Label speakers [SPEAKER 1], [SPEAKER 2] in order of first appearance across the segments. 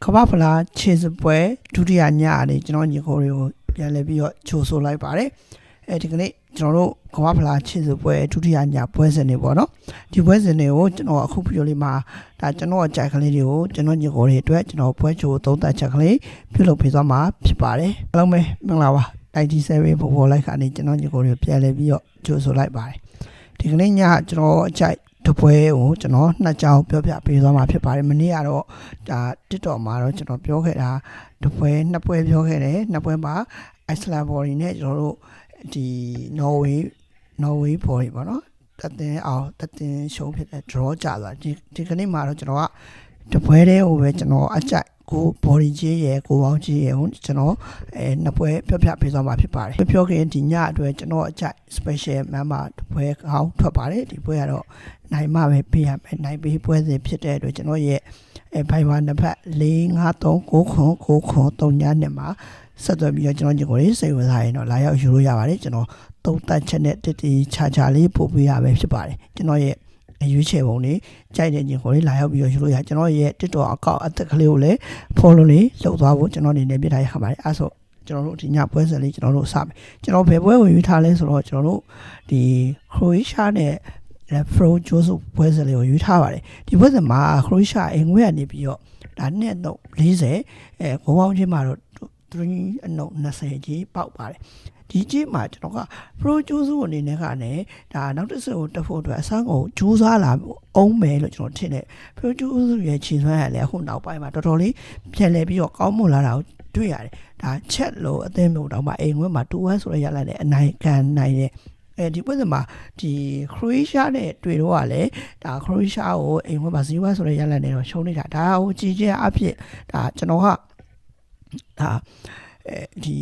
[SPEAKER 1] ကမ္ဘာဖလားခြေစပွဲဒုတိယညအနေကျွန်တော်ညီကိုတွေကိုပြန်လည်ပြီးတော့ကြိုဆိုလိုက်ပါတယ်ဒီကနေ့ကျွန်တော်တို့ကမ္ဘာဖလားခြေစပွဲဒုတိယညပွဲစဉ်တွေပေါ့နော်ဒီပွဲစဉ်တွေကိုကျွန်တော်အခုပြောလေးမှာဒါကျွန်တော်ကြိုက်ကလေးတွေကိုကျွန်တော်ညီကိုတွေအတွက်ကျွန်တော်ပွဲချိုသုံးသပ်ချက်ကလေးပြုလုပ်ပေးသွားမှာဖြစ်ပါတယ်အားလုံးပဲမင်္ဂလာပါ97ပေါ်ပေါ်လိုက်ခါနေကျွန်တော်ညီကိုတွေပြန်လည်ပြီးတော့ကြိုဆိုလိုက်ပါတယ်ဒီကနေ့ညကျွန်တော်အကြိုက်တပွဲကိုကျွန်တော်နှစ်ကြောင်းပြောပြပေးသွားမှာဖြစ်ပါတယ်မနေ့ကတော့ဒါ TikTok မှာတော့ကျွန်တော်ပြောခဲ့တာတပွဲနှစ်ပွဲပြောခဲ့တယ်နှစ်ပွဲမှာ Iceland Body နဲ့ကျွန်တော်တို့ဒီ Norway Body ပေါ့နော်တတင်ရှုံးဖြစ်တဲ့ draw ကြသွားဒီကနေ့မှာတော့ကျွန်တော်ကတပွဲတည်းကိုပဲကျွန်တော်အကြိုက်ကို body ကြီးရယ်ကိုပေါင်းကြီးရယ်ကိုကျွန်တော်နှစ်ပွဲပြောပြပေးသွားမှာဖြစ်ပါတယ်ပြောခင်ဒီညအတွက်ကျွန်တော်အကြိုက် special member တပွဲကောင်းထွက်ပါတယ်ဒီပွဲကတော့နိုင်မှပဲပေးရမယ်နိုင်ပေးပွဲစဉ်ဖြစ်တဲ့အတွက်ကျွန်တော်ရဲ့ဖိုင်ဘာနှစ်ဖက်4539993ညနဲ့မှာဆက်သွယ်ပြီးတော့ကျွန်တော်ညီကိုလေးစိတ်ဝင်စားရင်တော့လာရောက်ယူလို့ရပါတယ်ကျွန်တော်သုံးသက်ချက်နဲ့တိချာလေးပို့ပေးရပဲဖြစ်ပါတယ်ကျွန်တော်ရဲ့ရွေးချယ်ပုံလေးကြိုက်တဲ့ညီကိုလေးလာရောက်ပြီးတော့ယူလို့ရကျွန်တော်ရဲ့ TikTok account အသက်ကလေးကိုလည်း follow လေးလုပ်သွားဖို့ကျွန်တော်အနေနဲ့ပြထားရပါတယ်အဲဆိုကျွန်တော်တို့ဒီညပွဲစဉ်လေးကျွန်တော်တို့စမယ်ကျွန်တော်ဘယ်ပွဲဝင်ယူထားလဲဆိုတော့ကျွန်တော်တို့ဒီ Croatia နဲ့ Fro Joseph ပွဲစဉ်လေးကိုယူထားပါတယ်ဒီပွဲစဉ်မှာ Croatia အိမ်ငွေကနေပြီးတော့ဒါနဲ့တော့40ဘုံပေါင်းချင်းမှာတော့3အနှုတ်20ကြီးပေါက်ပါတယ်ဒီကြီးမှာကျွန်တော်က Pro Joseph အနေနဲ့ကနေဒါနောက်တစ်ဆက်ကိုတက်ဖို့အတွက်အစမ်းကိုကြိုးစားလာအောင်မယ်လို့ကျွန်တော်ထင်တယ် Pro Joseph ရဲ့ခြေစွမ်းရလဲအခုနောက်ပိုင်းမှာတော်တော်လေးပြန်လဲပြီးတော့ကောင်းမွန်လာတာကိုတွေ့ရတယ်ဒါချက်လို့အသင်းမျိုးတော့မှအိမ်ဝင်းမှာ2-1ဆိုရရလိုက်တဲ့အနိုင်ခံနိုင်တဲ့ဒီပွဲစဉ်မှာဒီ Croatia နဲ့တွေ့တော့ကလည်းဒါ Croatia ကိုအိမ်ဝင်းမှာ0-1ဆိုရရလိုက်နေတော့ရှုံးနေတာဒါကိုကြည်ကျအဖြစ်ဒါကျွန်တော်ကဒါဒီ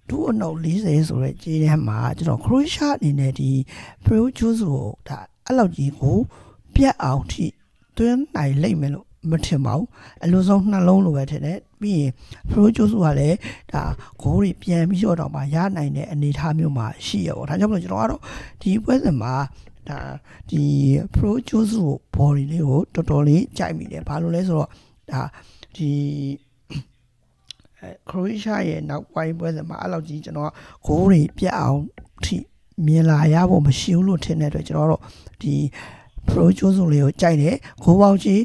[SPEAKER 1] 2အနှုတ်40ဆိုတဲ့ခြေထဲမှာကျွန်တော် Croatia အနေနဲ့ဒီ Pro Joseph ကိုဒါအဲ့လောက်ကြီးကိုပြတ်အောင်ထိတွင်းနိုင်လိမ့်မယ်လို့မထင်ပါဘူးအလိုဆုံးနှလုံးလိုပဲထင်တယ်ပြီးရင် Pro Joseph ကလည်းဒါဂိုးတွေပြန်ပြီးတော့မှရနိုင်တဲ့အနေအထားမျိုးမှာရှိရပေါ့ဒါကြောင့်မလို့ကျွန်တော်ကတော့ဒီပွဲစဉ်မှာဒါဒီ Pro Joseph body လေးကိုတော်တော်လေးကြိုက်မိတယ်ဘာလို့လဲဆိုတော့ဒါဒီCroatia ရဲ့နောက်ပိုင်းပွဲစဉ်မှာအဲ့လောက်ကြီးကျွန်တော်ဂိုးတွေပြတ်အောင်ထိမြင်လာရဖို့မရှိဘူးလို့ထင်တဲ့အတွက်ကျွန်တော်တို့ဒီ Pro Joseph လေးကိုကြိုက်တယ်ဂိုးပေါင်းကြီး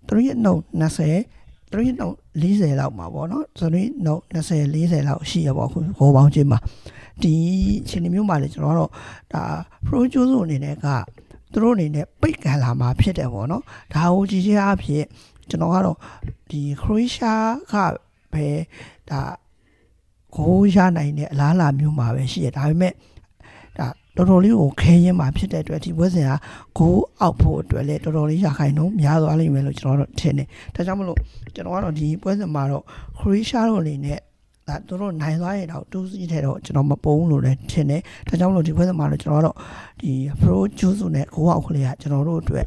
[SPEAKER 1] 3နှုတ်20 3နှုတ်40လောက်မှာပေါ့နော်3နှုတ်20 40လောက်ရှိရပေါ့ခုဂိုးပေါင်းကြီးမှာဒီအချိန်မျိုးမှာလေကျွန်တော်တို့ဒါ Pro Joseph အနေနဲ့ကသူတို့အနေနဲ့ပိတ်ကန်လာမှာဖြစ်တယ်ပေါ့နော်ဒါကိုကြည့်ချင်းအဖြစ်ကျွန်တော်ကတော့ဒီ Croatia ကပဲဒါကိုရနိုင်တဲ့အလားအလာမျိုးမှာပဲရှိရဒါပေမဲ့ဒါတော်တော်လေးကိုခဲရင်မှာဖြစ်တဲ့အတွက်ဒီပွဲစဉ်ကကိုအောက်ဖို့အတွက်လည်းတော်တော်လေးရခိုင်နှုန်းများသွားလိမ့်မယ်လို့ကျွန်တော်တို့ထင်တယ်ဒါကြောင့်မလို့ကျွန်တော်ကတော့ဒီပွဲစဉ်မှာတော့ Croatia တို့အနေနဲ့ဒါတို့နိုင်သွားရင်တော့2စီးထဲတော့ကျွန်တော်မပုံးလို့လည်းထင်တယ်ဒါကြောင့်မလို့ဒီပွဲစဉ်မှာတော့ကျွန်တော်ကတော့ဒီ Pro Joseph နဲ့ကိုအောက်ကလေးကကျွန်တော်တို့အတွက်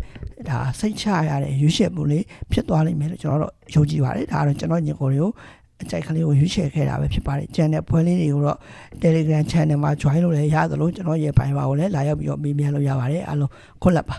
[SPEAKER 1] ဒါစိတ်ချရတဲ့ရွေးချယ်မှုလေးဖြစ်သွားလိမ့်မယ်လို့ကျွန်တော်တို့ယုံကြည်ပါတယ်ဒါကတော့ကျွန်တော်ညီကိုတွေကိုအကြိုက်ကလေးကိုရွေးချယ်ခဲ့တာပဲဖြစ်ပါတယ်ကျန်တဲ့ပွဲလေးတွေကိုတော့ Telegram Channel မှာ join လုပ်လဲရသလိုကျွန်တော်ရဲ့ Viber ကိုလည်းလာရောက်ပြီးတော့မေးမြန်းလို့ရပါတယ်အားလုံးခွတ်လက်ပါ